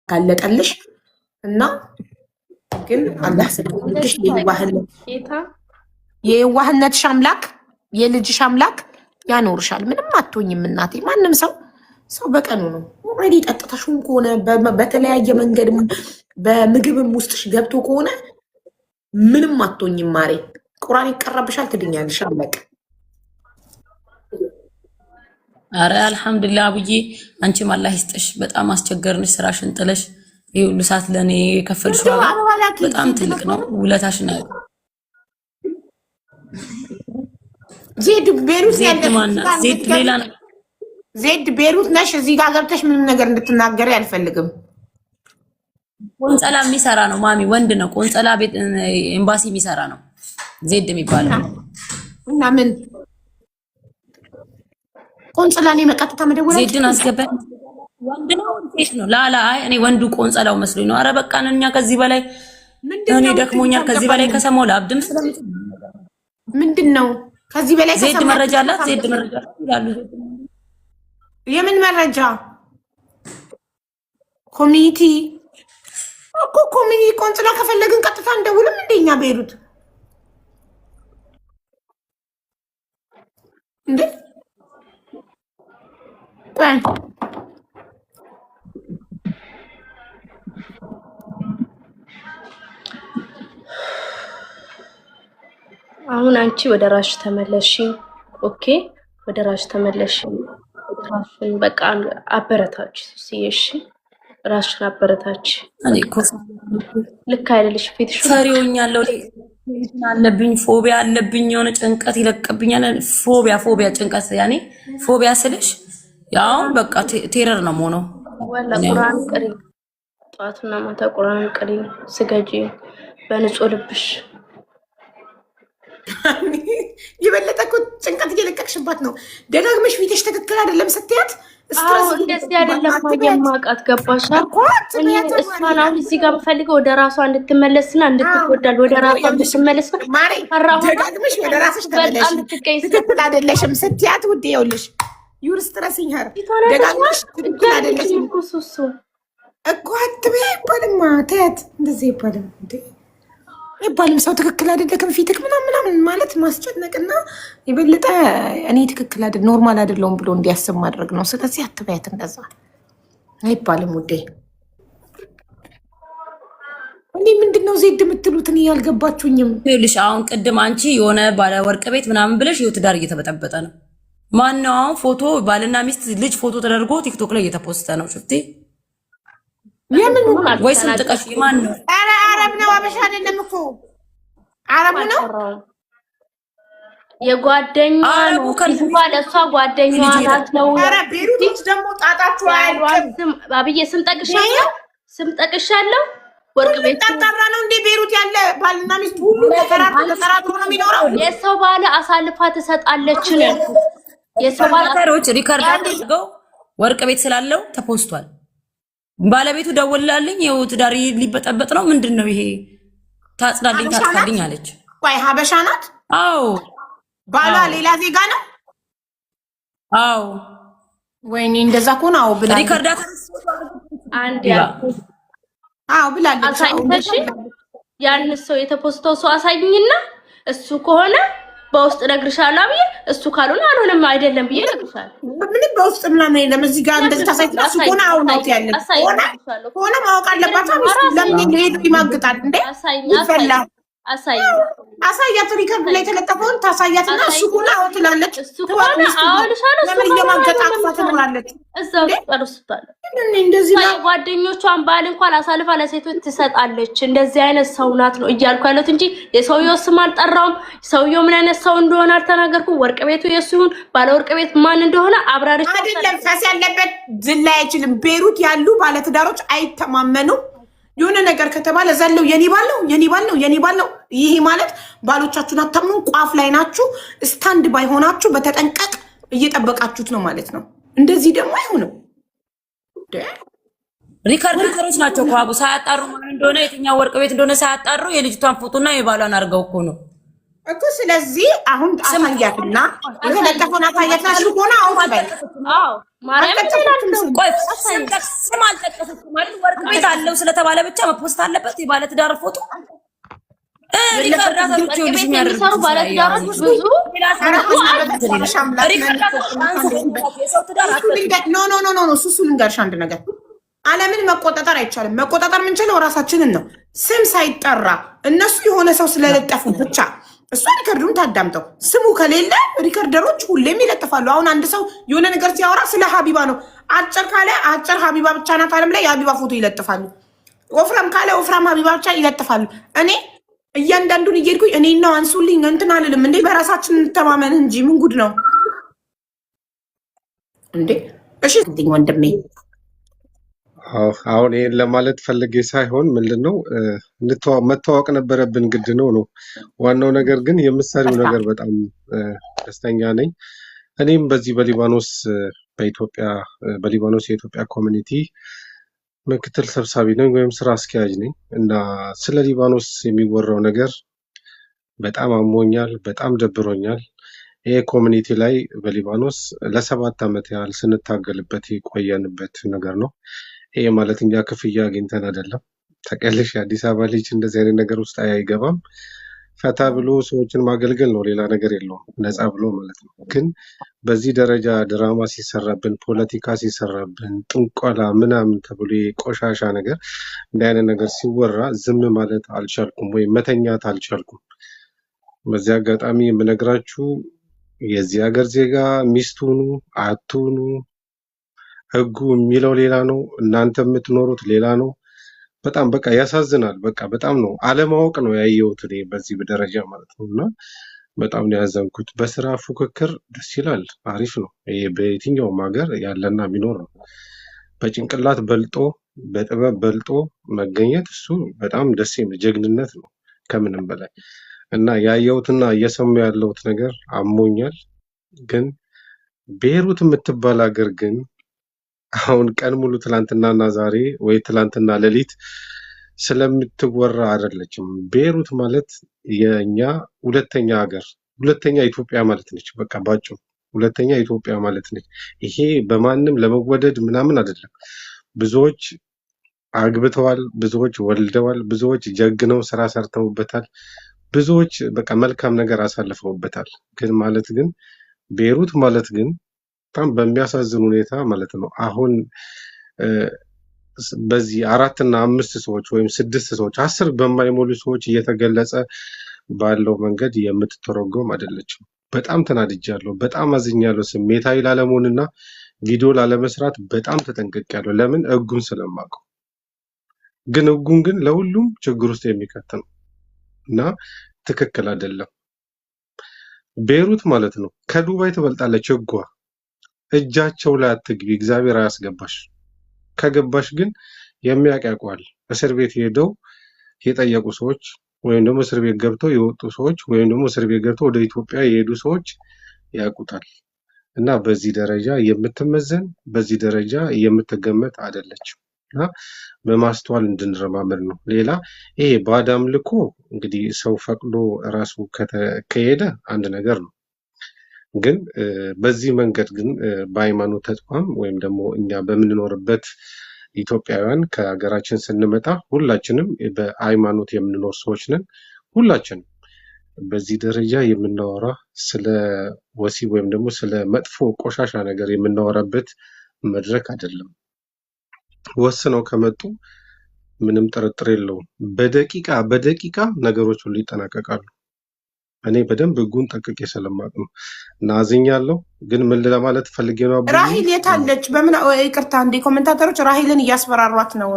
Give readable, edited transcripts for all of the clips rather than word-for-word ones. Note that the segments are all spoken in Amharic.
ካለጠልሽ እና ግን አላህ ስለወደድሽ የዋህነትሽ አምላክ የልጅሽ አምላክ ያኖርሻል። ምንም አትሆኝም እናቴ። ማንም ሰው በቀኑ ነው። ኦልሬዲ ጠጥተሽም ከሆነ በተለያየ መንገድ በምግብም ውስጥሽ ገብቶ ከሆነ ምንም አትሆኝም ማሬ። ቁርአን ይቀራብሻል፣ ትድኛለሽ። አለቀ። አረ አልሐምዱሊላህ አቡዬ፣ አንቺም አላህ ይስጥሽ። በጣም አስቸገርንሽ ስራሽን ጥለሽ ይሄ ሁሉ ሰዓት ለኔ የከፈልሽው ዋጋ በጣም ትልቅ ነው። ውለታሽ ነው። ዜድ ቤሩት ዜድ ሌላ ነው። ዜድ ቤሩት ነሽ። እዚህ ጋር ገብተሽ ምንም ነገር እንድትናገሪ አልፈልግም። ቆንጸላ የሚሰራ ነው ማሚ፣ ወንድ ነው። ቆንጸላ ቤት ኤምባሲ የሚሰራ ነው ዜድ የሚባለው እና ምን ቆንጸላ ላይ መቀጥታ መደወል ዜድን አስገባኝ። ወንድ ነው ሴት ነው? ላላ እኔ ወንዱ ቆንጸላው መስሎኝ ነው። አረ በቃ እኛ ከዚህ በላይ እኔ ደክሞኛል። ከዚህ በላይ ከሰማው ለአብድም ስለምትል ምንድነው ከዚህ በላይ ዜድ መረጃ አላት። ዜድ መረጃ ይላሉ። የምን መረጃ? ኮሚኒቲ እኮ ኮሚኒቲ ቆንጽላ ከፈለግን ቀጥታ እንደውልም እንደኛ ቤሩት እንዴ አሁን አንቺ ወደ ራሽ ተመለሽ። ኦኬ ወደ ራሽ ተመለሽ። ራሽን በቃ አበረታች ሲይሽ ራሽን አበረታች። እኔ እኮ ልክ አይደለሽ። ፊትሽ ፈሪውኛለሁ አለብኝ፣ ፎቢያ አለብኝ። የሆነ ጭንቀት ይለቅብኛል። ፎቢያ ጭንቀት ያኔ ፎቢያ ስልሽ ያው በቃ ቴረር ነው ሞኖ ወላ ቁርአን ቅሪ፣ ጧትና ማታ ቁርአን ቅሪ፣ ስገጂ በንጹህ ልብሽ። የበለጠ እኮ ጭንቀት እየለቀቅሽባት ነው። ደጋግመሽ ፊትሽ ትክክል አይደለም ስትያት ስትረስ እንደዚህ አይደለም የማውቃት ገባሽ እኮ እሷን አሁን እዚህ ጋር የምፈልገው ወደ ራሷ እንድትመለስና እንድትጎዳል ወደ ራሷ እንድትመለስ ማሪ። ደጋግመሽ ወደ ራስሽ ተመለሽ። ትክክል አይደለሽም ስትያት ውድ ይኸውልሽ ዩር ስትረሲኝ ሀር ደጋግመሽ ትክክል አይደለሽም እኮ አትበይ ይባልማ። ተያት እንደዚህ ይባልም እንዴ ይባልም። ሰው ትክክል አይደለም ፊትክ ምናምን ማለት ማስጨነቅና የበለጠ እኔ ትክክል አይደል ኖርማል አይደለሁም ብሎ እንዲያስብ ማድረግ ነው። ስለዚህ አትበያት፣ እንደዛ አይባልም ውዴ። እንዴ ምንድነው ዜድ የምትሉት? እኔ ያልገባችሁኝም። ይኸውልሽ አሁን ቅድም አንቺ የሆነ ባለ ወርቅ ቤት ምናምን ብለሽ ይኸው ትዳር እየተበጠበጠ ነው። ማነው አሁን ፎቶ ባልና ሚስት ልጅ ፎቶ ተደርጎ ቲክቶክ ላይ እየተፖስተ ነው። ሽፍቲ የምን ወይስ እንጥቀሽ? ማን ነው? ኧረ አረብ ነው አበሻ አይደለም እኮ አረቡ ነው። የጓደኛዋ ነው ከልባለ እሷ ጓደኛዋ ናት ነው። ኧረ ቤሩት ደግሞ ጣጣችሁ አይደለም። አብዬ ስም ጠቅሻለሁ። ወርቅ ቤት ተጣጣራ ነው እንዴ? ቤሩት ያለ ባልና ሚስት ሁሉ ተሰራቱ ነው የሚኖረው። የሰው ባለ አሳልፋ ትሰጣለች ነው። የሰው ባለሮች ሪካርድ አድርገው ወርቅ ቤት ስላለው ተፖስቷል። ባለቤቱ ደወልላልኝ ይኸው ትዳሪ ሊበጠበጥ ነው። ምንድነው ይሄ? ታጽዳልኝ አለች። ቆይ ሀበሻ ናት? አዎ። ባሏ ሌላ ዜጋ ነው? አዎ። ወይኔ እንደዛ ከሆነ አዎ ብላ ሪካርድ አንድ አዎ ብላለች። አሳይተሽ ያን ሰው የተፖስተው ሰው አሳይኝና እሱ ከሆነ በውስጥ ነግርሻለሁ አብዬ፣ እሱ ካልሆነ አልሆነም አይደለም ብዬ ነግርሻለሁ። ምን በውስጥ ምናምን የለም። እዚህ ጋር እንደዚህ ታሳይተሽ እሱ ከሆነ አሁን ነው ያለው ሆነ ማወቅ አለባቸው። ለምን ሄዱ ይማግጣል እንዴ? ይፈላ አሳያት። ሪከርድ ላይ የተለጠፈውን ታሳያትና እሱ ከሆነ አዎ ትላለች። እሱ ከሆነ አዎ ልሻለሁ። ለምን የማገጣ አቅፋ ትኖራለች? እዛው ተቀርሱታል። እንደዚህ ነው ጓደኞቿን ባል እንኳን አሳልፋ ለሴቶች ትሰጣለች። እንደዚህ አይነት ሰው ናት ነው እያልኩ ያለሁት እንጂ የሰውየው ስም አልጠራውም። ሰውየው ምን አይነት ሰው እንደሆነ አልተናገርኩም። ወርቅ ቤቱ የሱ ይሁን ባለ ወርቅ ቤት ማን እንደሆነ አብራሪ አይደለም። ፈስ ያለበት ዝላ አይችልም። ቤሩት ያሉ ባለትዳሮች አይተማመኑም። የሆነ ነገር ከተባለ ዘለው የኔ ባል ነው። ይሄ ማለት ባሎቻችሁን አታምኑ፣ ቋፍ ላይ ናችሁ። ስታንድ ባይ ሆናችሁ በተጠንቀቅ እየጠበቃችሁት ነው ማለት ነው። እንደዚህ ደግሞ አይሆንም። ሪካርደሮች ናቸው እኮ አቡ ሳያጣሩ ማን እንደሆነ የትኛው ወርቅ ቤት እንደሆነ ሳያጣሩ የልጅቷን ፎቶና የባሏን አድርገው እኮ ነው እኮ። ስለዚህ አሁን አሳያትና የተለጠፈውን አሳያትና እሱ ሆነ አሁን አዎ ማርያም ተላልኩ። ቆይ ስም አልጠቀስኩም ማለት ወርቅ ቤት አለው ስለተባለ ብቻ መፖስት አለበት የባለ ትዳር ፎቶ ሪከርድ አሰርቼልሽ የሚያደርጉት ባለትዳሮች ብዙ ሱሱ ልንገርሽ አንድ ነገር ዓለምን መቆጣጠር አይቻልም። መቆጣጠር የምንችለው ራሳችንን ነው። ስም ሳይጠራ እነሱ የሆነ ሰው ስለለጠፉ ብቻ እሷ ሪከርዱን ታዳምጠው። ስሙ ከሌለ ሪከርደሮች ሁሌም ይለጥፋሉ። አሁን አንድ ሰው የሆነ ነገር ሲያወራ ስለ ሀቢባ ነው። አጭር ካለ አጭር ሀቢባ ብቻ ናት ዓለም ላይ የሀቢባ ፎቶ ይለጥፋሉ። ወፍራም ካለ ወፍራም ሀቢባ ብቻ ይለጥፋሉ። እኔ እያንዳንዱን እየሄድኩኝ እኔ ነው አንሱልኝ እንትን አልልም እንዴ። በራሳችን እንተማመን እንጂ ምን ጉድ ነው እንዴ? እሺ ወንድሜ አሁን ይሄን ለማለት ፈልጌ ሳይሆን ምንድነው መተዋወቅ ነበረብን ግድ ነው። ዋናው ነገር ግን የምሳሌው ነገር በጣም ደስተኛ ነኝ። እኔም በዚህ በሊባኖስ የኢትዮጵያ ኮሚኒቲ ምክትል ሰብሳቢ ነኝ ወይም ስራ አስኪያጅ ነኝ እና ስለ ሊባኖስ የሚወራው ነገር በጣም አሞኛል፣ በጣም ደብሮኛል። ይሄ ኮሚኒቲ ላይ በሊባኖስ ለ7 ዓመት ያህል ስንታገልበት የቆየንበት ነገር ነው። ይሄ ማለት እኛ ክፍያ አግኝተን አይደለም። ተቀልሽ የአዲስ አበባ ልጅ እንደዚህ አይነት ነገር ውስጥ አይገባም። ፈታ ብሎ ሰዎችን ማገልገል ነው፣ ሌላ ነገር የለውም። ነፃ ብሎ ማለት ነው። ግን በዚህ ደረጃ ድራማ ሲሰራብን፣ ፖለቲካ ሲሰራብን፣ ጥንቆላ ምናምን ተብሎ ቆሻሻ ነገር እንዲህ አይነት ነገር ሲወራ ዝም ማለት አልቻልኩም ወይ መተኛት አልቻልኩም። በዚህ አጋጣሚ የምነግራችሁ የዚህ ሀገር ዜጋ ሚስቱኑ አቱኑ ህጉ የሚለው ሌላ ነው፣ እናንተ የምትኖሩት ሌላ ነው። በጣም በቃ ያሳዝናል። በቃ በጣም ነው አለማወቅ ነው ያየሁት እኔ በዚህ ደረጃ ማለት ነው። እና በጣም ነው ያዘንኩት። በስራ ፉክክር ደስ ይላል፣ አሪፍ ነው። ይሄ በየትኛውም ሀገር ያለና የሚኖር ነው። በጭንቅላት በልጦ በጥበብ በልጦ መገኘት እሱ በጣም ደስ የሚል ጀግንነት ነው ከምንም በላይ። እና ያየሁትና እየሰሙ ያለሁት ነገር አሞኛል። ግን ቤይሩት የምትባል ሀገር ግን አሁን ቀን ሙሉ ትላንትናና ዛሬ ወይ ትላንትና ሌሊት ስለምትወራ አይደለችም። ቤይሩት ማለት የኛ ሁለተኛ ሀገር፣ ሁለተኛ ኢትዮጵያ ማለት ነች። በቃ ባጭሩ ሁለተኛ ኢትዮጵያ ማለት ነች። ይሄ በማንም ለመወደድ ምናምን አይደለም። ብዙዎች አግብተዋል፣ ብዙዎች ወልደዋል፣ ብዙዎች ጀግነው ስራ ሰርተውበታል፣ ብዙዎች በቃ መልካም ነገር አሳልፈውበታል። ግን ቤይሩት ማለት ግን በጣም በሚያሳዝን ሁኔታ ማለት ነው አሁን በዚህ 4 እና 5 ሰዎች ወይም 6 ሰዎች 10 በማይሞሉ ሰዎች እየተገለጸ ባለው መንገድ የምትተረጎም አይደለችም። በጣም ተናድጃለሁ፣ በጣም አዝኛለሁ። ስሜታዊ ላለመሆንና ቪዲዮ ላለመስራት በጣም ተጠንቅቄያለሁ። ለምን ህጉን ስለማውቀው። ግን ህጉን ግን ለሁሉም ችግር ውስጥ የሚከት ነው እና ትክክል አይደለም። ቤይሩት ማለት ነው ከዱባይ ትበልጣለች ህጓ። እጃቸው ላይ አትግቢ፣ እግዚአብሔር አያስገባሽ። ከገባሽ ግን የሚያውቅ ያውቀዋል። እስር ቤት ሄደው የጠየቁ ሰዎች ወይም ደግሞ እስር ቤት ገብተው የወጡ ሰዎች ወይም ደግሞ እስር ቤት ገብተው ወደ ኢትዮጵያ የሄዱ ሰዎች ያውቁታል። እና በዚህ ደረጃ የምትመዘን በዚህ ደረጃ የምትገመት አይደለችም። እና በማስተዋል እንድንረማመድ ነው። ሌላ ይሄ ባዕድ አምልኮ እንግዲህ ሰው ፈቅዶ ራሱ ከሄደ አንድ ነገር ነው። ግን በዚህ መንገድ ግን በሃይማኖት ተቋም ወይም ደግሞ እኛ በምንኖርበት ኢትዮጵያውያን ከሀገራችን ስንመጣ ሁላችንም በሃይማኖት የምንኖር ሰዎች ነን። ሁላችንም በዚህ ደረጃ የምናወራ ስለ ወሲብ ወይም ደግሞ ስለ መጥፎ ቆሻሻ ነገር የምናወራበት መድረክ አይደለም። ወስነው ከመጡ ምንም ጥርጥር የለውም በደቂቃ ነገሮች ሁሉ ይጠናቀቃሉ። እኔ በደንብ ህጉን ጠቅቄ ስለማቅ ነው። ናዝኛለሁ። ግን ምን ለማለት ፈልጌ ነው ራሂል የታለች? በምን ይቅርታ እንዴ ኮሜንታተሮች ራሂልን እያስፈራሯት ነው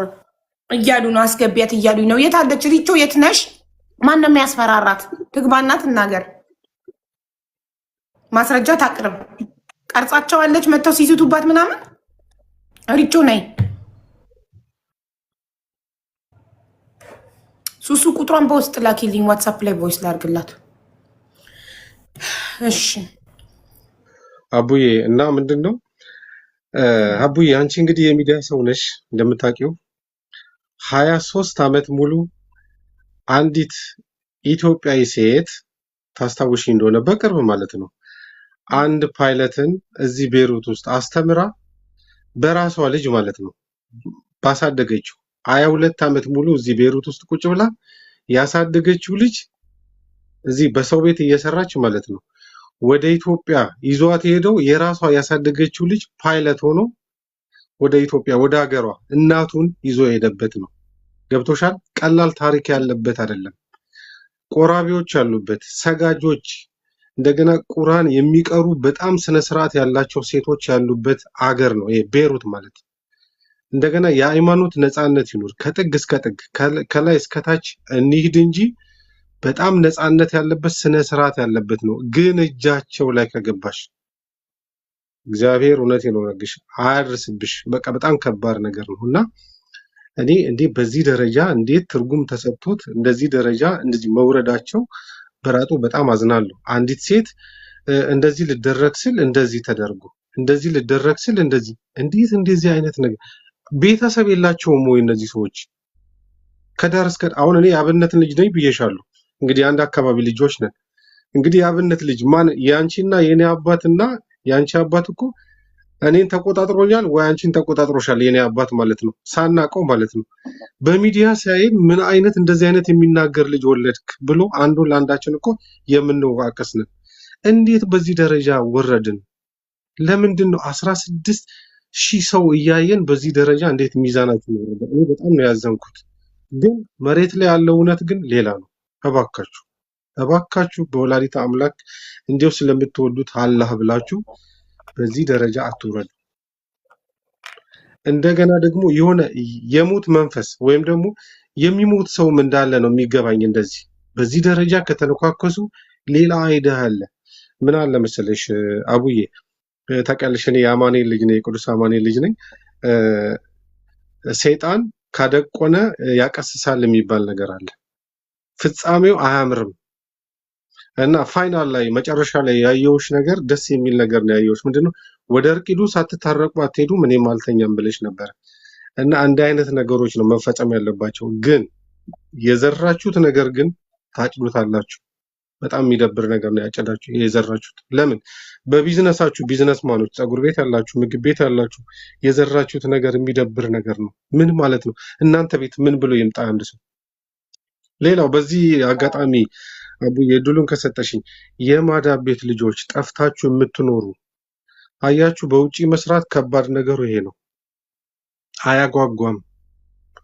እያሉ ነው፣ አስገቢያት እያሉኝ ነው። የታለች? ሪቾ የት ነሽ? ማን ነው የሚያስፈራራት? ትግባና ትናገር፣ ማስረጃ ታቅርብ። ቀርጻቸዋለች መጥተው ሲስቱባት ምናምን። ሪቾ ነይ። ሱሱ ቁጥሯን በውስጥ ላኪልኝ፣ ዋትሳፕ ላይ ቮይስ ላርግላት። እሺ አቡዬ። እና ምንድነው አቡዬ አንቺ እንግዲህ የሚዲያ ሰው ነሽ እንደምታውቂው 23 ዓመት ሙሉ አንዲት ኢትዮጵያዊ ሴት ታስታውሺ እንደሆነ በቅርብ ማለት ነው አንድ ፓይለትን እዚህ ቤይሩት ውስጥ አስተምራ በራሷ ልጅ ማለት ነው ባሳደገችው 22 ዓመት ሙሉ እዚህ ቤሩት ውስጥ ቁጭ ብላ ያሳደገችው ልጅ እዚህ በሰው ቤት እየሰራች ማለት ነው ወደ ኢትዮጵያ ይዟት ሄደው የራሷ ያሳደገችው ልጅ ፓይለት ሆኖ ወደ ኢትዮጵያ ወደ ሀገሯ እናቱን ይዞ ሄደበት ነው። ገብቶሻል? ቀላል ታሪክ ያለበት አይደለም። ቆራቢዎች ያሉበት፣ ሰጋጆች፣ እንደገና ቁርአን የሚቀሩ በጣም ስነ ስርዓት ያላቸው ሴቶች ያሉበት አገር ነው ይሄ ቤሩት ማለት። እንደገና የሃይማኖት ነፃነት ይኑር ከጥግ እስከ ጥግ ከላይ እስከ ታች እንሂድ እንጂ በጣም ነፃነት ያለበት ስነ ስርዓት ያለበት ነው። ግን እጃቸው ላይ ከገባሽ እግዚአብሔር እውነቴን ነው ነግሽ አያርስብሽ። በቃ በጣም ከባድ ነገር ነውና እኔ እንዴ በዚህ ደረጃ እንዴት ትርጉም ተሰጥቶት እንደዚህ ደረጃ እንደዚህ መውረዳቸው በራጡ በጣም አዝናለሁ። አንዲት ሴት እንደዚህ ልደረግ ስል እንደዚህ ተደርጎ እንደዚህ ልደረግ ስል እንደዚህ እንዴት እንደዚህ አይነት ነገር ቤተሰብ የላቸውም ወይ እነዚህ ሰዎች? ከዳር እስከ አሁን እኔ የአብነትን ልጅ ነኝ ብዬሻለሁ። እንግዲህ አንድ አካባቢ ልጆች ነን። እንግዲህ የአብነት ልጅ ማን ያንቺና የኔ አባትና ያንቺ አባት እኮ እኔን ተቆጣጥሮኛል ወይ አንቺን ተቆጣጥሮሻል የኔ አባት ማለት ነው፣ ሳናቀው ማለት ነው። በሚዲያ ሲያይ ምን አይነት እንደዚህ አይነት የሚናገር ልጅ ወለድክ ብሎ አንዱ ለአንዳችን እኮ የምንዋቀስ ነን። እንዴት በዚህ ደረጃ ወረድን? ለምንድን ነው 16,000 ሰው እያየን በዚህ ደረጃ እንዴት ሚዛናችን ወረደ? እኔ በጣም ነው ያዘንኩት። ግን መሬት ላይ ያለው እውነት ግን ሌላ ነው። እባካችሁ እባካችሁ በወላዲተ አምላክ እንዲያው ስለምትወዱት አላህ ብላችሁ በዚህ ደረጃ አትውረዱ። እንደገና ደግሞ የሆነ የሞት መንፈስ ወይም ደግሞ የሚሞት ሰውም እንዳለ ነው የሚገባኝ። እንደዚህ በዚህ ደረጃ ከተነኳከሱ ሌላ አይዳ አለ። ምን አለ መሰለሽ አቡዬ ታውቂያለሽ፣ እኔ የአማኑኤል ልጅ ነኝ፣ የቅዱስ አማኑኤል ልጅ ነኝ። ሰይጣን ካደቆነ ያቀስሳል የሚባል ነገር አለ። ፍጻሜው አያምርም እና ፋይናል ላይ መጨረሻ ላይ ያየውሽ ነገር ደስ የሚል ነገር ነው ያየውሽ። ምንድነው ወደ እርቅ ሂዱ ሳትታረቁ አትሄዱም እኔም አልተኛም ብለሽ ነበር። እና አንድ አይነት ነገሮች ነው መፈጸም ያለባቸው። ግን የዘራችሁት ነገር ግን ታጭዱታላችሁ። በጣም የሚደብር ነገር ነው ያጨዳችሁ የዘራችሁት። ለምን በቢዝነሳችሁ ቢዝነስማኖች ፀጉር ቤት ያላችሁ ምግብ ቤት ያላችሁ የዘራችሁት ነገር የሚደብር ነገር ነው። ምን ማለት ነው? እናንተ ቤት ምን ብሎ ይምጣ አንድ ሰው? ሌላው በዚህ አጋጣሚ አቡዬ እድሉን ከሰጠሽኝ የማዳም ቤት ልጆች ጠፍታችሁ የምትኖሩ አያችሁ፣ በውጪ መስራት ከባድ ነገሩ ይሄ ነው። አያጓጓም።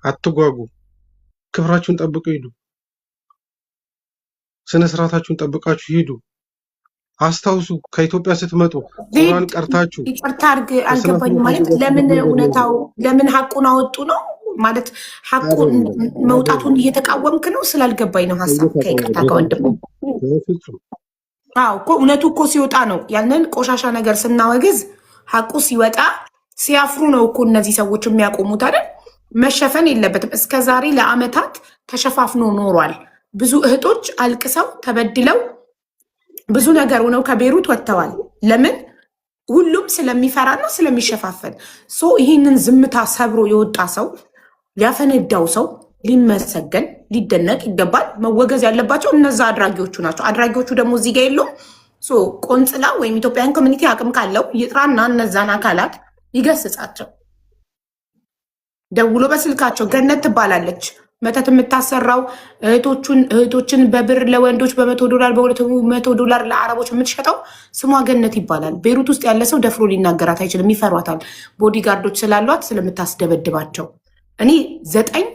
አትጓጉ። ክብራችሁን ጠብቁ ሂዱ። ስነ ስርዓታችሁን ጠብቃችሁ ሂዱ። አስታውሱ ከኢትዮጵያ ስትመጡ ቁርአን ቀርታችሁ ይቅርታ አድርግ አልገባኝም። ማለት ለምን እውነታው ለምን ሐቁን አወጡ ነው ማለት ሐቁን መውጣቱን እየተቃወምክ ነው? ስላልገባኝ ነው ሐሳብ ከይቅርታ ከወንድሙ። አዎ እኮ እውነቱ እኮ ሲወጣ ነው ያንን ቆሻሻ ነገር ስናወግዝ ሐቁ ሲወጣ ሲያፍሩ ነው እኮ እነዚህ ሰዎች የሚያቆሙት አይደል? መሸፈን የለበትም። እስከ ዛሬ ለአመታት ተሸፋፍኖ ኖሯል። ብዙ እህቶች አልቅሰው ተበድለው ብዙ ነገር ሆነው ከቤሩት ወጥተዋል። ለምን? ሁሉም ስለሚፈራና ስለሚሸፋፈን። ይህንን ዝምታ ሰብሮ የወጣ ሰው ያፈነዳው ሰው ሊመሰገን ሊደነቅ ይገባል። መወገዝ ያለባቸው እነዛ አድራጊዎቹ ናቸው። አድራጊዎቹ ደግሞ እዚህ ጋር የሉም። ቆንጽላ ወይም ኢትዮጵያን ኮሚኒቲ አቅም ካለው ይጥራና እነዛን አካላት ይገስጻቸው። ደውሎ በስልካቸው ገነት ትባላለች መተት የምታሰራው እህቶችን በብር ለወንዶች $100 $200 ለአረቦች የምትሸጠው ስሟ ገነት ይባላል። ቤሩት ውስጥ ያለ ሰው ደፍሮ ሊናገራት አይችልም፣ ይፈሯታል። ቦዲጋርዶች ስላሏት ስለምታስደበድባቸው። እኔ 9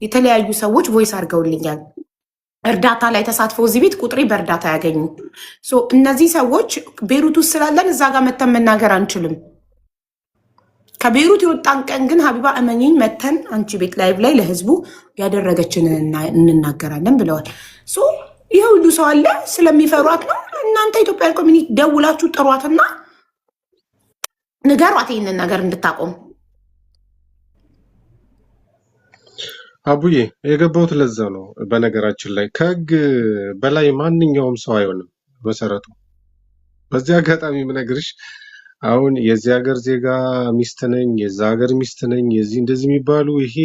የተለያዩ ሰዎች ቮይስ አድርገውልኛል። እርዳታ ላይ ተሳትፈው እዚህ ቤት ቁጥሬ በእርዳታ ያገኙ። እነዚህ ሰዎች ቤሩት ውስጥ ስላለን እዛ ጋር መተን መናገር አንችልም። ከቤሩት የወጣን ቀን ግን ሀቢባ እመኝኝ መተን አንቺ ቤት ላይቭ ላይ ለህዝቡ ያደረገችን እንናገራለን ብለዋል። ይህ ሁሉ ሰው አለ ስለሚፈሯት ነው። እናንተ ኢትዮጵያን ኮሚኒቲ ደውላችሁ ጥሯትና ንገሯት ይህንን ነገር እንድታቆም። አቡዬ የገባሁት ለዛ ነው። በነገራችን ላይ ከህግ በላይ ማንኛውም ሰው አይሆንም መሰረቱ። በዚህ አጋጣሚ ምነግርሽ አሁን የዚህ ሀገር ዜጋ ሚስት ነኝ፣ የዛ ሀገር ሚስት ነኝ፣ የዚህ እንደዚህ የሚባሉ ይሄ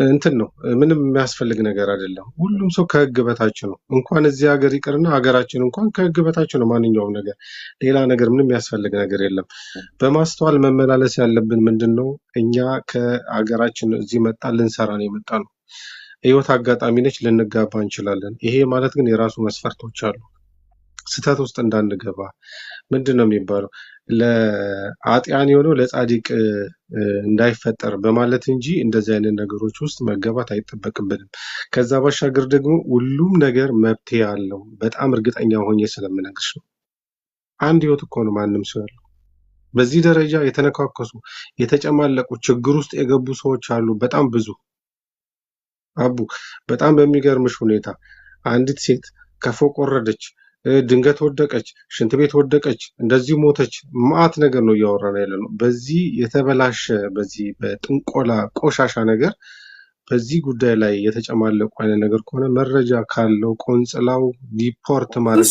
እንትን ነው ምንም የሚያስፈልግ ነገር አይደለም። ሁሉም ሰው ከህግ በታች ነው። እንኳን እዚህ ሀገር ይቅርና ሀገራችን እንኳን ከህግ በታች ነው ማንኛውም ነገር። ሌላ ነገር ምንም የሚያስፈልግ ነገር የለም። በማስተዋል መመላለስ ያለብን ምንድን ነው? እኛ ከሀገራችን እዚህ መጣ ልንሰራ ነው የመጣ ነው። ህይወት አጋጣሚ ነች፣ ልንጋባ እንችላለን። ይሄ ማለት ግን የራሱ መስፈርቶች አሉ። ስህተት ውስጥ እንዳንገባ ምንድን ነው የሚባለው ለአጥያን የሆነው ለጻድቅ እንዳይፈጠር በማለት እንጂ እንደዚህ አይነት ነገሮች ውስጥ መገባት አይጠበቅብንም። ከዛ ባሻገር ደግሞ ሁሉም ነገር መብትሄ አለው። በጣም እርግጠኛ ሆኜ ስለምነግርሽ ነው። አንድ ህይወት እኮ ነው ማንም ሰው ያለው። በዚህ ደረጃ የተነካከሱ የተጨማለቁ ችግር ውስጥ የገቡ ሰዎች አሉ፣ በጣም ብዙ አቡ። በጣም በሚገርምሽ ሁኔታ አንዲት ሴት ከፎቅ ወረደች፣ ድንገት ወደቀች፣ ሽንት ቤት ወደቀች፣ እንደዚህ ሞተች። ማአት ነገር ነው እያወራን ያለ ነው። በዚህ የተበላሸ በዚህ በጥንቆላ ቆሻሻ ነገር በዚህ ጉዳይ ላይ የተጨማለቁ አይነት ነገር ከሆነ መረጃ ካለው ቆንጽላው ሪፖርት ማድረግ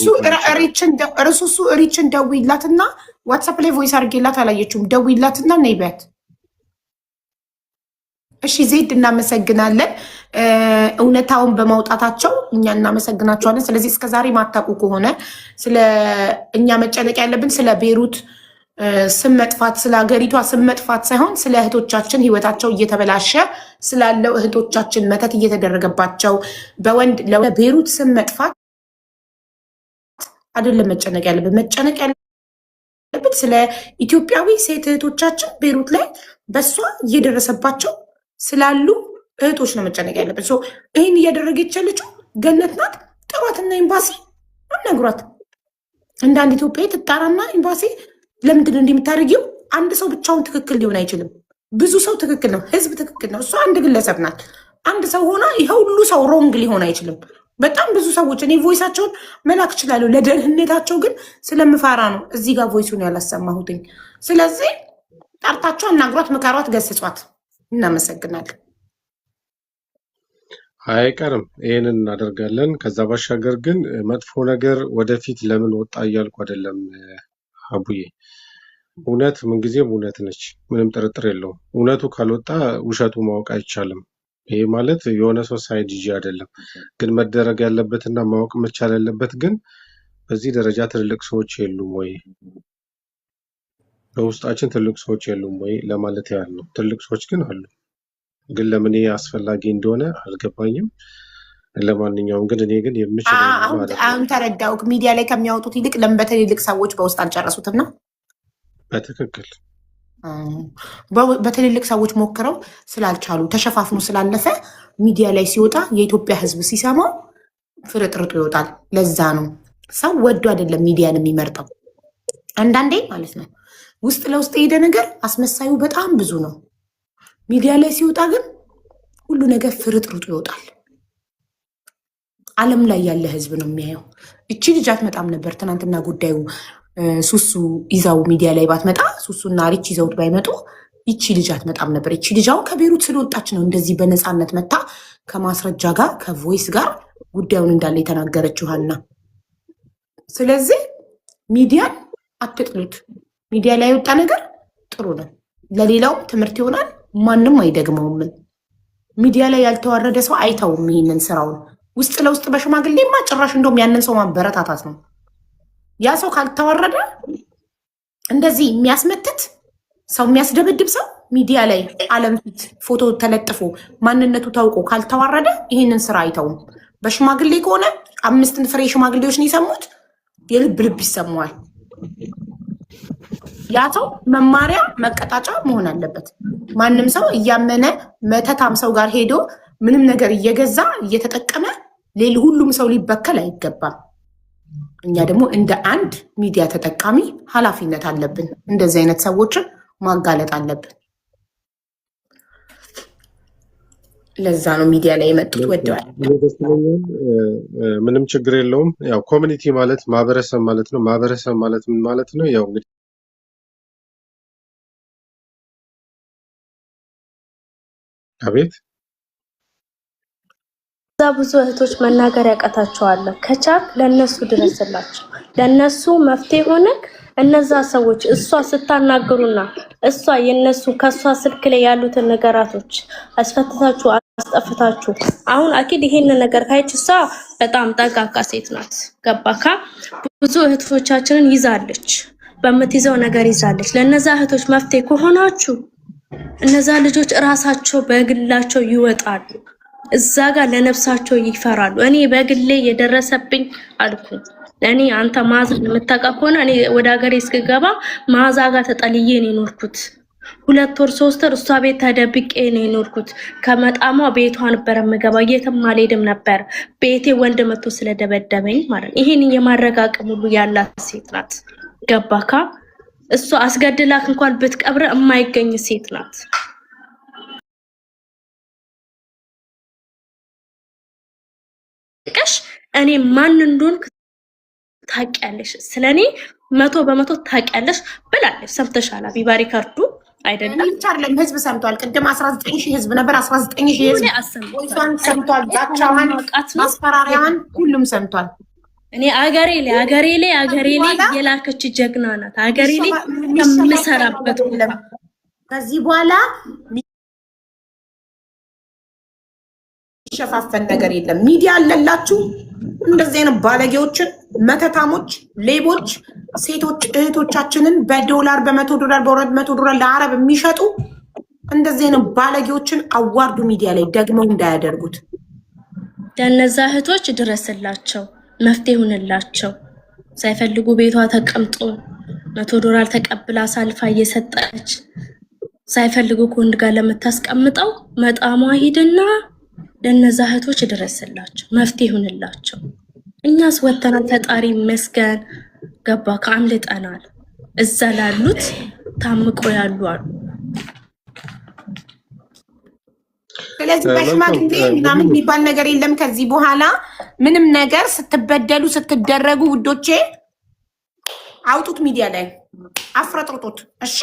እሱ ሪችን ደውይላትና ዋትሳፕ ላይ ቮይስ አድርጌላት አላየችውም። ደውይላትና ነይ ቢያት። እሺ ዜድ እናመሰግናለን። እውነታውን በማውጣታቸው እኛ እናመሰግናቸዋለን። ስለዚህ እስከዛሬ ማታውቁ ከሆነ ስለ እኛ መጨነቅ ያለብን ስለ ቤሩት ስም መጥፋት፣ ስለ ሀገሪቷ ስም መጥፋት ሳይሆን ስለ እህቶቻችን ህይወታቸው እየተበላሸ ስላለው እህቶቻችን መተት እየተደረገባቸው በወንድ ለቤሩት ስም መጥፋት አይደለም መጨነቅ ያለብን። መጨነቅ ያለብን ስለ ኢትዮጵያዊ ሴት እህቶቻችን ቤሩት ላይ በሷ እየደረሰባቸው ስላሉ እህቶች ነው መጨነቅ ያለብን። ይህን እያደረገች ያለችው ገነት ናት። ጥሯትና ኤምባሲ አናግሯት። እንደ አንድ ኢትዮጵያዊ ትጣራና ኤምባሲ ለምንድን ነው እንደምታደርጊው? አንድ ሰው ብቻውን ትክክል ሊሆን አይችልም። ብዙ ሰው ትክክል ነው፣ ህዝብ ትክክል ነው። እሷ አንድ ግለሰብ ናት። አንድ ሰው ሆና ይሄ ሁሉ ሰው ሮንግ ሊሆን አይችልም። በጣም ብዙ ሰዎች እኔ ቮይሳቸውን መላክ እችላለሁ። ለደህንነታቸው ግን ስለምፈራ ነው እዚህ ጋር ቮይሱን ያላሰማሁትኝ። ስለዚህ ጠርታቸው አናግሯት፣ ምከሯት፣ ገስጿት። እናመሰግናለን። አይቀርም፣ ይህንን እናደርጋለን። ከዛ ባሻገር ግን መጥፎ ነገር ወደፊት ለምን ወጣ እያልኩ አይደለም አቡዬ። እውነት ምንጊዜም እውነት ነች፣ ምንም ጥርጥር የለውም። እውነቱ ካልወጣ ውሸቱ ማወቅ አይቻልም። ይሄ ማለት የሆነ ሰው ሳይድ ይዤ አይደለም። ግን መደረግ ያለበትና ማወቅ መቻል ያለበት ግን በዚህ ደረጃ ትልልቅ ሰዎች የሉም ወይ፣ በውስጣችን ትልቅ ሰዎች የሉም ወይ ለማለት ያህል ነው። ትልቅ ሰዎች ግን አሉ። ግን ለምን አስፈላጊ እንደሆነ አልገባኝም። ለማንኛውም ግን እኔ ግን የምችለው አሁን ተረዳው። ሚዲያ ላይ ከሚያወጡት ይልቅ ለምን በትልልቅ ሰዎች በውስጥ አልጨረሱትም ነው? በትክክል በትልልቅ ሰዎች ሞክረው ስላልቻሉ ተሸፋፍኖ ስላለፈ ሚዲያ ላይ ሲወጣ የኢትዮጵያ ሕዝብ ሲሰማው ፍርጥርጡ ይወጣል። ለዛ ነው ሰው ወዶ አይደለም ሚዲያን የሚመርጠው። አንዳንዴ ማለት ነው ውስጥ ለውስጥ የሄደ ነገር አስመሳዩ በጣም ብዙ ነው። ሚዲያ ላይ ሲወጣ ግን ሁሉ ነገር ፍርጥርጡ ይወጣል። ዓለም ላይ ያለ ህዝብ ነው የሚያየው። እቺ ልጅ አትመጣም ነበር ትናንትና ጉዳዩ ሱሱ ይዛው ሚዲያ ላይ ባትመጣ፣ ሱሱና ሪች ይዘውት ባይመጡ ይቺ ልጅ አትመጣም ነበር። ይቺ ልጅ አሁን ከቤሩት ስለወጣች ነው እንደዚህ በነፃነት መታ ከማስረጃ ጋር ከቮይስ ጋር ጉዳዩን እንዳለ የተናገረችው ሀና። ስለዚህ ሚዲያን አትጥሉት። ሚዲያ ላይ የወጣ ነገር ጥሩ ነው፣ ለሌላው ትምህርት ይሆናል። ማንም አይደግመውም። ሚዲያ ላይ ያልተዋረደ ሰው አይተውም ይህንን ስራውን። ውስጥ ለውስጥ በሽማግሌማ ጭራሽ እንደውም ያንን ሰው ማበረታታት ነው። ያ ሰው ካልተዋረደ እንደዚህ የሚያስመትት ሰው የሚያስደበድብ ሰው ሚዲያ ላይ ዓለም ፊት ፎቶ ተለጥፎ ማንነቱ ታውቆ ካልተዋረደ ይህንን ስራ አይተውም። በሽማግሌ ከሆነ 5 ፍሬ ሽማግሌዎች ነው የሰሙት፣ የልብ ልብ ይሰማዋል። ያ ሰው መማሪያ መቀጣጫ መሆን አለበት። ማንም ሰው እያመነ መተታም ሰው ጋር ሄዶ ምንም ነገር እየገዛ እየተጠቀመ ሁሉም ሰው ሊበከል አይገባም። እኛ ደግሞ እንደ አንድ ሚዲያ ተጠቃሚ ኃላፊነት አለብን። እንደዚህ አይነት ሰዎችን ማጋለጥ አለብን። ለዛ ነው ሚዲያ ላይ የመጡት። ወደዋል። ምንም ችግር የለውም። ያው ኮሚኒቲ ማለት ማህበረሰብ ማለት ነው። ማህበረሰብ ማለት ምን ማለት ነው? ያው እንግዲህ አቤት እዛ ብዙ እህቶች መናገር ያቀታቸዋል። ከቻክ ለነሱ ድረስላቸው፣ ለነሱ መፍትሄ ሆነክ እነዛ ሰዎች እሷ ስታናገሩና እሷ የነሱ ከሷ ስልክ ላይ ያሉትን ነገራቶች አስፈትታችሁ አስጠፍታችሁ አሁን አኪድ ይሄን ነገር ካይችሳ በጣም ጠንቃቃ ሴት ናት። ገባካ? ብዙ እህቶቻችንን ይዛለች፣ በመትይዘው ነገር ይዛለች። ለነዛ እህቶች መፍትሄ ከሆናችሁ እነዛ ልጆች ራሳቸው በግላቸው ይወጣሉ፣ እዛ ጋር ለነፍሳቸው ይፈራሉ። እኔ በግሌ የደረሰብኝ አልኩ። እኔ አንተ ማዘን የምታውቀው እኔ ወደ ሀገሬ እስክገባ ማዛ ጋር ተጠልዬ ነው የኖርኩት። 2 ወር 3 ወር እሷ ቤት ተደብቄ ነው የኖርኩት። ከመጣሟ ቤቷ ነበር የምገባው፣ የትም አልሄድም ነበር። ቤቴ ወንድ መጥቶ ስለደበደበኝ ማለት ነው። ይሄን የማረጋቀም ሁሉ ያላት ሴት ናት። ገባካ? እሷ አስገድላክ እንኳን ብትቀብረ የማይገኝ ሴት ናት። እኔ ማን እንደሆንኩ ታውቂያለሽ፣ ስለኔ 100% ታውቂያለሽ ብላለች። ሰምተሻል? ሀቢባ ሪካርዱ አይደለም ይቻላል። ህዝብ ሰምቷል። ቅድም 19000 ህዝብ ነበር። 19000 ህዝብ ወይሷን ሰምቷል። ዛቻዋን፣ ማስፈራሪያዋን ሁሉም ሰምቷል። እኔ አገሬ ላይ የላከች ጀግና ናት። አገሬ ላይ ከምሰራበት ሁሉም ከዚህ በኋላ ሸፋፈን ነገር የለም። ሚዲያ አለላችሁ እንደዚህ አይነት ባለጌዎችን፣ መተታሞች፣ ሌቦች ሴቶች እህቶቻችንን በዶላር $100 $200 ለአረብ የሚሸጡ እንደዚህ አይነት ባለጌዎችን አዋርዱ። ሚዲያ ላይ ደግመው እንዳያደርጉት። ለነዛ እህቶች ድረስላቸው፣ መፍትሄ ሁንላቸው። ሳይፈልጉ ቤቷ ተቀምጦ $100 ተቀብላ ሳልፋ እየሰጠች ሳይፈልጉ ከወንድ ጋር ለምታስቀምጠው መጣሟ ሂድና ለነዛ እህቶች ድረስላቸው፣ መፍትሄ ሁንላቸው። እኛስ ወተናል፣ ፈጣሪ መስገን ገባ ከአምልጠናል። እዛ ላሉት ታምቆ ያሉ አሉ። ስለዚህ በሽማግሌ ምናምን የሚባል ነገር የለም ከዚህ በኋላ። ምንም ነገር ስትበደሉ ስትደረጉ ውዶቼ አውጡት፣ ሚዲያ ላይ አፍረጥርጡት። እሺ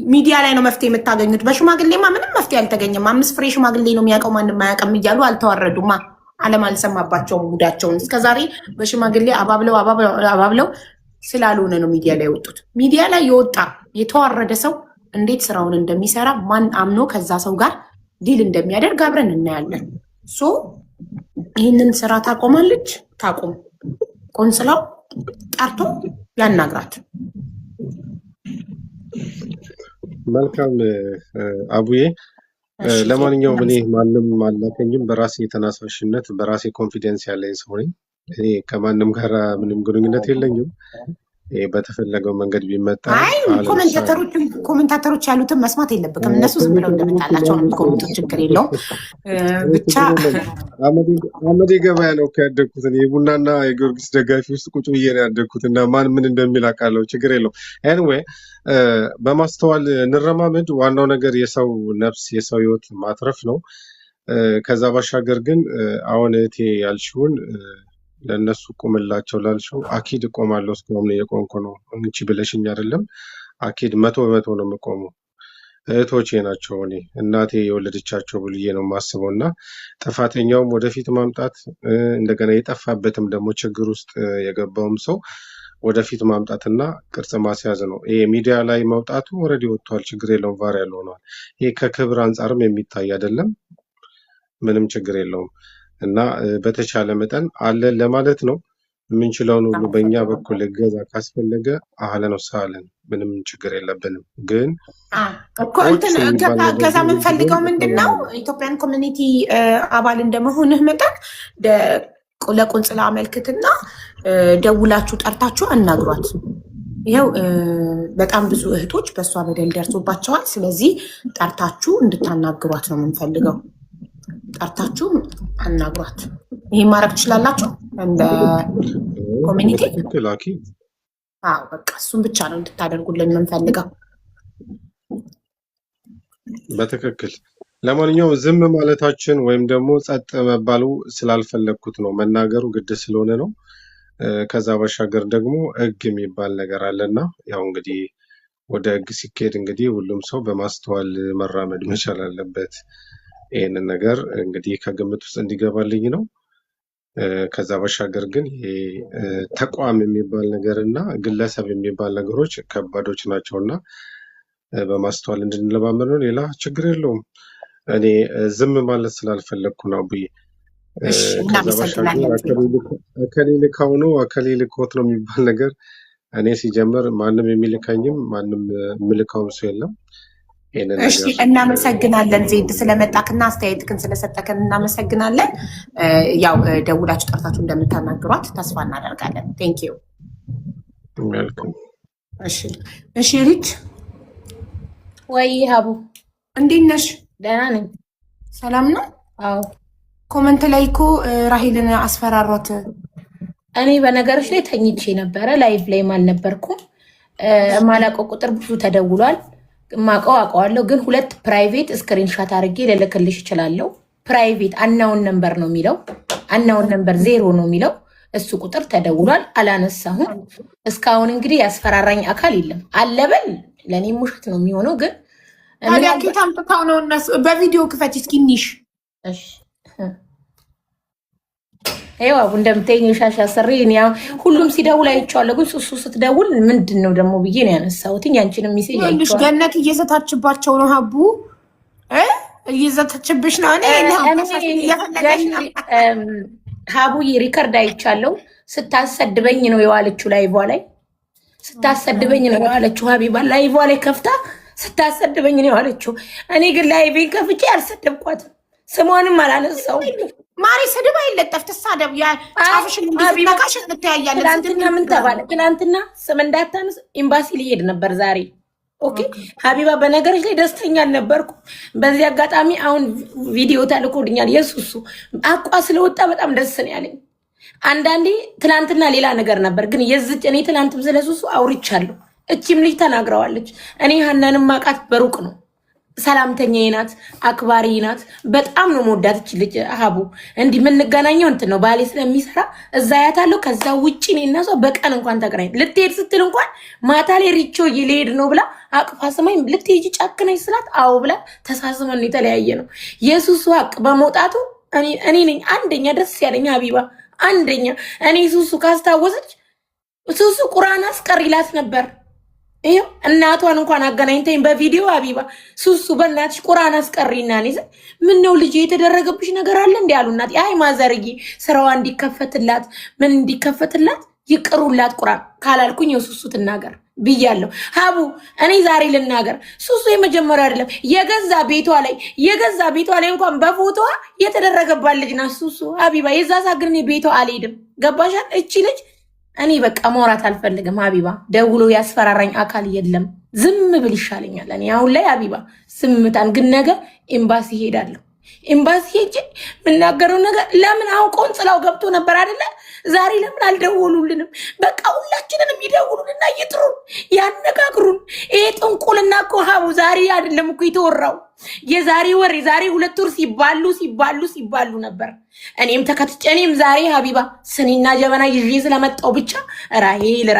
ሚዲያ ላይ ነው መፍትሄ የምታገኙት። በሽማግሌማ ምንም መፍትሄ አልተገኘም። 5 ፍሬ ሽማግሌ ነው የሚያውቀው ማንም አያውቅም እያሉ አልተዋረዱማ። ዓለም አልሰማባቸውም ጉዳቸውን። እስከዛሬ በሽማግሌ አባብለው ስላልሆነ ነው ሚዲያ ላይ የወጡት። ሚዲያ ላይ የወጣ የተዋረደ ሰው እንዴት ስራውን እንደሚሰራ ማን አምኖ ከዛ ሰው ጋር ዲል እንደሚያደርግ አብረን እናያለን። ሶ ይህንን ስራ ታቆማለች፣ ታቆም። ቆንስላው ጠርቶ ያናግራት። መልካም አቡዬ። ለማንኛውም እኔ ማንም አላከኝም። በራሴ ተነሳሽነት በራሴ ኮንፊደንስ ያለኝ ሰው ነኝ። እኔ ከማንም ጋር ምንም ግንኙነት የለኝም። በተፈለገው መንገድ ቢመጣ ኮሜንታተሮች ያሉትን መስማት የለብንም። እነሱ ዝም ብለው እንደመጣላቸው ነው የሚኮሜንቱት። ችግር የለውም። ብቻ አመዴ ገበያ ነው ያደግኩት። የቡናና የጊዮርጊስ ደጋፊ ውስጥ ቁጭ ብዬ ነው ያደግኩት እና ማን ምን እንደሚል አውቃለሁ። ችግር የለውም። ኤኒዌይ በማስተዋል እንረማመድ። ዋናው ነገር የሰው ነፍስ የሰው ህይወት ማትረፍ ነው። ከዛ ባሻገር ግን አሁን እህቴ ያልሽውን ለእነሱ ቁምላቸው ላልሽው አኪድ እቆማለሁ። እስካሁን የቆምኩ ነው እንቺ ብለሽኝ አይደለም። አኪድ 100% ነው የምቆመው። እህቶቼ ናቸው። እኔ እናቴ የወለደቻቸው ብዬ ነው የማስበው እና ጥፋተኛውም ወደፊት ማምጣት እንደገና የጠፋበትም ደግሞ ችግር ውስጥ የገባውም ሰው ወደፊት ማምጣትና ቅርጽ ማስያዝ ነው። ይሄ ሚዲያ ላይ መውጣቱ ኦልሬዲ ወጥቷል። ችግር የለውም። ቫይራል ሆኗል። ይሄ ከክብር አንጻርም የሚታይ አይደለም። ምንም ችግር የለውም። እና በተቻለ መጠን አለን ለማለት ነው። የምንችለውን ሁሉ በእኛ በኩል እገዛ ካስፈለገ አህለን ወሰህለን፣ ምንም ችግር የለብንም። ግን እገዛ የምንፈልገው ምንድን ነው? ኢትዮጵያን ኮሚኒቲ አባል እንደመሆንህ መጠን ለቆንጽላ አመልክትና ደውላችሁ ጠርታችሁ አናግሯት። ይኸው በጣም ብዙ እህቶች በእሷ በደል ደርሶባቸዋል። ስለዚህ ጠርታችሁ እንድታናግሯት ነው የምንፈልገው። ጠርታችሁ አናግሯት። ይሄ ማድረግ ትችላላችሁ እንደ ኮሚኒቲ። በቃ እሱን ብቻ ነው እንድታደርጉልን የምንፈልገው። በትክክል። ለማንኛውም ዝም ማለታችን ወይም ደግሞ ጸጥ መባሉ ስላልፈለግኩት ነው፣ መናገሩ ግድ ስለሆነ ነው። ከዛ ባሻገር ደግሞ ህግ የሚባል ነገር አለና ያው እንግዲህ ወደ ህግ ሲካሄድ እንግዲህ ሁሉም ሰው በማስተዋል መራመድ መቻል አለበት። ይህንን ነገር እንግዲህ ከግምት ውስጥ እንዲገባልኝ ነው። ከዛ ባሻገር ግን ተቋም የሚባል ነገር እና ግለሰብ የሚባል ነገሮች ከባዶች ናቸውና በማስተዋል እንድንለማመድ ነው። ሌላ ችግር የለውም። እኔ ዝም ማለት ስላልፈለግኩ ነው ብዬ ከዛ ባሻገር አከሌ ልካው ነው አከሌ ልኮት ነው የሚባል ነገር እኔ ሲጀምር ማንም የሚልከኝም ማንም ምልካውም ሰው የለም። እሺ እናመሰግናለን ዜድ ስለመጣክና አስተያየትክን ስለሰጠከን እናመሰግናለን። ያው ደውላችሁ ጠርታችሁ እንደምታናግሯት ተስፋ እናደርጋለን። ቴንክ ዩ። እሺ ሪች ወይ ሀቡ እንዴት ነሽ? ደህና ነኝ። ሰላም ነው? አዎ። ኮመንት ላይ እኮ ራሄልን አስፈራሯት። እኔ በነገሮች ላይ ተኝቼ ነበረ፣ ላይቭ ላይ አልነበርኩም። ማላውቀው ቁጥር ብዙ ተደውሏል። ማውቀው አውቀዋለሁ፣ ግን 2 ፕራይቬት ስክሪንሻት አድርጌ ልልክልሽ እችላለሁ። ፕራይቬት አናውን ነምበር ነው የሚለው፣ አናውን ነምበር 0 ነው የሚለው። እሱ ቁጥር ተደውሏል፣ አላነሳሁም። እስካሁን እንግዲህ ያስፈራራኝ አካል የለም። አለበል ለእኔም ውሸት ነው የሚሆነው። ግን ታዲያ ኬታም ተካው ነው እነሱ በቪዲዮ ክፈች እስኪኒሽ። እሺ ይኸው እንደምታይኝ ሻሻ ሰሪ እኔ ሁሉም ሲደውል አይቼዋለሁ። ግን ሱሱ ስትደውል ምንድን ነው ደግሞ ብዬ ነው ያነሳሁት። ያንቺንም ሚሴጅ አይቼዋለሁ። ገነት እየዘታችባቸው ነው ሀቡ እየዘታችብሽ ነው። ሀቡዬ ሪከርድ አይቻለሁ። ስታሰድበኝ ነው የዋለችው። ላይቫ ላይ ስታሰድበኝ ነው የዋለችው። ሀቢባ ላይቫ ላይ ከፍታ ስታሰድበኝ ነው የዋለችው። እኔ ግን ላይቬን ከፍቼ አልሰደብኳትም፣ ስሟንም አላነሳውም። ማሪ ስድብ አይለጠፍ ተሳደብ ያጫፍሽን እንዲነካሽ እንተያያለን። ትናንትና ምን ተባለ? ትናንትና ስም እንዳታነስ ኤምባሲ ሊሄድ ነበር ዛሬ። ኦኬ ሀቢባ በነገሮች ላይ ደስተኛ አልነበርኩ። በዚህ አጋጣሚ አሁን ቪዲዮ ተልኮልኛል። የሱሱ አቋ ስለወጣ በጣም ደስ ነው ያለኝ። አንዳንዴ ትናንትና ሌላ ነገር ነበር፣ ግን የዝጭ እኔ ትናንትም ስለሱሱ አውርቻለሁ። እቺም ልጅ ተናግረዋለች። እኔ ሀናንም ማቃት በሩቅ ነው። ሰላምተኛ ናት፣ አክባሪ ናት። በጣም ነው መወዳት እቺ ልጅ ሀቡ። እንዲህ የምንገናኘው እንትን ነው ባሌ ስለሚሰራ እዛ ያታለው። ከዛ ውጪ እኔ እና እሷ በቀን እንኳን ተገናኝ ልትሄድ ስትል እንኳን ማታ ላይ ሪቾ እየሄድ ነው ብላ አቅፋ ስማኝ ልትሄጂ ጨክነሽ ስላት አዎ ብላ ተሳስመን የተለያየ ነው። የሱሱ ሀቅ በመውጣቱ እኔ ነኝ አንደኛ ደስ ያለኝ ሀቢባ አንደኛ። እኔ ሱሱ ካስታወሰች ሱሱ ቁርአን አስቀሪላት ነበር። ይሄው እናቷን እንኳን አገናኝተኝ በቪዲዮ ሀቢባ ሱሱ በእናትሽ ቁርአን አስቀሪና ነኝ። ምን ነው ልጅ የተደረገብሽ ነገር አለ እንዴ አሉ እናት። አይ ማዘርጊ ስራዋ እንዲከፈትላት ምን እንዲከፈትላት ይቅሩላት ቁርአን ካላልኩኝ የሱሱ ትናገር ብያለሁ። ሀቡ እኔ ዛሬ ልናገር፣ ሱሱ የመጀመሪያ አይደለም። የገዛ ቤቷ ላይ እንኳን በፎቶዋ የተደረገባት ልጅ ናት ሱሱ ሀቢባ። የዛ ሳግር እኔ ቤቷ አልሄድም። ገባሻል? እቺ ልጅ እኔ በቃ ማውራት አልፈልግም ሀቢባ። ደውሎ ያስፈራራኝ አካል የለም። ዝም ብል ይሻለኛል። እኔ አሁን ላይ ሀቢባ ዝምታን፣ ግን ነገ ኤምባሲ ሄዳለሁ። ኤምባሲ ሄጄ የምናገረው ነገር ለምን አሁን ቆንጽላው ገብቶ ነበር አይደለ? ዛሬ ለምን አልደወሉልንም? በቃ ሁላችንንም ይደውሉንና ይጥሩን፣ ያነጋግሩን። ይሄ ጥንቁልና እኮ ሀቡ ዛሬ አይደለም እኮ የተወራው። የዛሬ ወር የዛሬ 2 ወር ሲባሉ ነበር። እኔም ተከትቼ እኔም ዛሬ ሀቢባ ስኒና ጀበና ይዤ ስለመጣው ብቻ ራሄል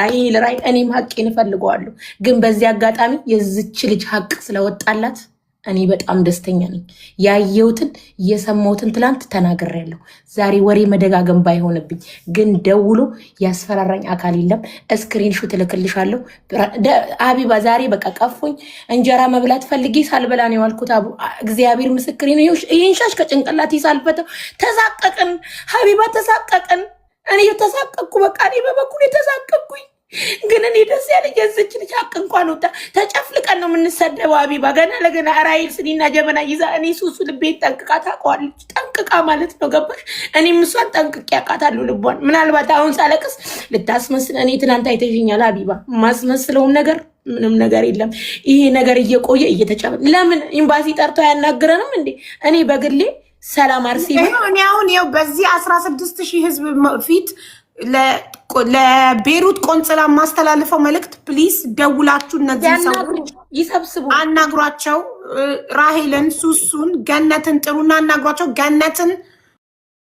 እኔም ሀቄን እፈልገዋለሁ። ግን በዚህ አጋጣሚ የዝች ልጅ ሀቅ ስለወጣላት እኔ በጣም ደስተኛ ነኝ። ያየሁትን የሰማሁትን ትላንት ተናግሬያለሁ። ዛሬ ወሬ መደጋገም ባይሆንብኝ ግን ደውሎ ያስፈራራኝ አካል የለም። ስክሪንሾት እልክልሻለሁ ሀቢባ። ዛሬ በቃ ቀፎኝ እንጀራ መብላት ፈልጌ ሳልበላ ነው የዋልኩት። እግዚአብሔር ምስክሬ ነው። ይህን ሻሽ ከጭንቅላቴ ሳልፈተው ተሳቀቅን ሀቢባ፣ ተሳቀቅን። እኔ ተሳቀቅኩ። በቃ እኔ በበኩል የተሳቀቅኩኝ። ግን እኔ ደስ ያለኝ የዝች ልጅ ሀቅ እንኳን ወጣ። ተጨፍልቀን ነው የምንሰደበው ሀቢባ። ገና ለገና ራይል ስኒና ጀበና ይዛ እኔ ሱሱ ልቤን ጠንቅቃ ታውቀዋለች። ጠንቅቃ ማለት ነው ገባሽ? እኔም እሷን ጠንቅቄ ያውቃታለሁ ልቧን። ምናልባት አሁን ሳለቅስ ልታስመስል፣ እኔ ትናንት አይተሽኛል ሀቢባ። ማስመስለውም ነገር ምንም ነገር የለም። ይሄ ነገር እየቆየ እየተጨመ ለምን ኤምባሲ ጠርቶ አያናግረንም እንዴ? እኔ በግሌ ሰላም አርሲ እኔ አሁን ይኸው በዚህ 16,000 ህዝብ ፊት ለቤሩት ቆንጽላ ማስተላለፈው መልእክት ፕሊስ ደውላችሁ እነዚህ ሰዎች ይሰብስቡ፣ አናግሯቸው። ራሄልን፣ ሱሱን፣ ገነትን ጥሩና አናግሯቸው። ገነትን